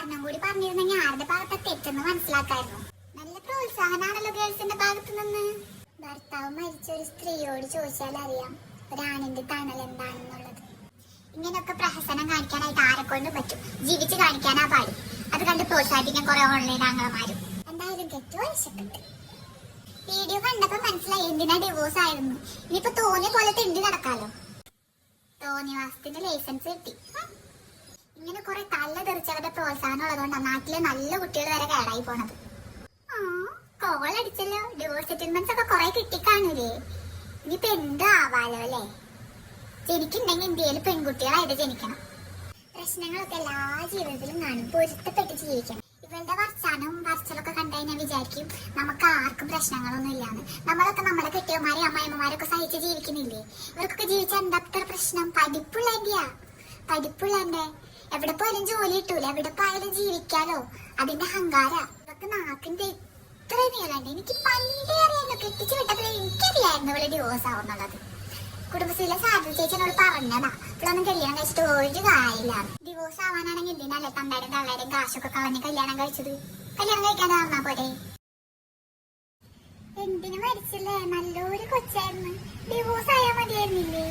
കാരണം കൂടി പറഞ്ഞിരുന്നെങ്കിൽ ആരുടെ ഭാഗത്തെ തെറ്റെന്ന് മനസ്സിലാക്കായിരുന്നു. നല്ല പ്രോത്സാഹനാണല്ലോ ഗേൾസിന്റെ ഭാഗത്ത് നിന്ന്. ഭർത്താവ് മരിച്ച ഒരു സ്ത്രീയോട് ചോദിച്ചാൽ അറിയാം ഒരാണിന്റെ തണൽ എന്താണെന്നുള്ളത്. ഇങ്ങനെയൊക്കെ പ്രഹസനം കാണിക്കാനായിട്ട് ആരെക്കൊണ്ടും പറ്റും, ജീവിച്ച് കാണിക്കാനാ പാടും. അത് കണ്ട് പ്രോത്സാഹിപ്പിക്കാൻ കുറെ ഓൺലൈൻ ആംഗളമാരും. എന്തായാലും കെറ്റു വശപ്പെട്ട് വീഡിയോ കണ്ടപ്പോ മനസ്സിലായി എന്തിനാ ഡിവോഴ്സ് ആയിരുന്നു. ഇനിയിപ്പോ തോന്നിയ പോലെ തിണ്ടി നടക്കാലോ. തോന്നിവാസത്തിന്റെ ലൈസൻസ് കിട്ടി. ഇങ്ങനെ കുറെ തല്ല തെറിച്ചവരുടെ പ്രോത്സാഹനം ഉള്ളതുകൊണ്ടാണ് നാട്ടിലെ നല്ല കുട്ടികൾ വരെ കേടായി പോണത്. കോൾ അടിച്ചല്ലോ. ഡിവോഴ്സ് സെറ്റിൽമെന്റ്സ് ഒക്കെ കുറെ കിട്ടിക്കാണൂലേ. ഇനിയിപ്പോ എന്താ ആവാലോ അല്ലേ. ജനിക്കുണ്ടെങ്കിൽ ഇന്ത്യയിൽ പെൺകുട്ടികളായിട്ട് ജനിക്കണം. പ്രശ്നങ്ങളൊക്കെ എല്ലാ ജീവിതത്തിലും കാണും. പൊരുത്തപ്പെട്ട് ജീവിക്കണം. ഇവരുടെ വർച്ചാനും വർച്ചലൊക്കെ കണ്ടായി ഞാൻ വിചാരിക്കും നമുക്ക് ആർക്കും പ്രശ്നങ്ങളൊന്നും ഇല്ലാന്ന്. നമ്മളൊക്കെ നമ്മുടെ കെട്ടിയന്മാരെ അമ്മായിമ്മമാരൊക്കെ സഹിച്ച് ജീവിക്കുന്നില്ലേ. ഇവർക്കൊക്കെ ജീവിച്ച എന്താ പ്രശ്നം? പഠിപ്പുള്ളതിന്റെ എവിടെ പോയാലും ജോലി കിട്ടൂല, എവിടെ പോയാലും ജീവിക്കാലോ. അതിന്റെ അഹങ്കാര. ഇതൊക്കെ നാക്കിന്റെ ഇത്രയും നീളണ്ട്. എനിക്ക് പണ്ടേ അറിയാമല്ലോ. കെട്ടിച്ചു വിട്ടപ്പോൾ എനിക്കറിയായിരുന്നു ഇവിടെ ഡിവോഴ്സ് ആവുന്നുള്ളത്. കുടുംബശ്രീയിലെ സാധു ചേച്ചനോട് പറഞ്ഞതാ. ഇപ്പോഴൊന്നും കല്യാണം കഴിച്ചിട്ട് ഒരു കാര്യമില്ല. ഡിവോഴ്സ് ആവാനാണെങ്കിൽ ഇതിനല്ലേ തണ്ടാരും തള്ളാരും കാശൊക്കെ കളഞ്ഞ് കല്യാണം കഴിച്ചത്. കല്യാണം കഴിക്കാതെ വന്നാ പോരെ. എന്തിനു മരിച്ചില്ലേ? നല്ലൊരു കൊച്ചായിരുന്നു. ഡിവോഴ്സ് ആയാൽ മതിയായിരുന്നില്ലേ?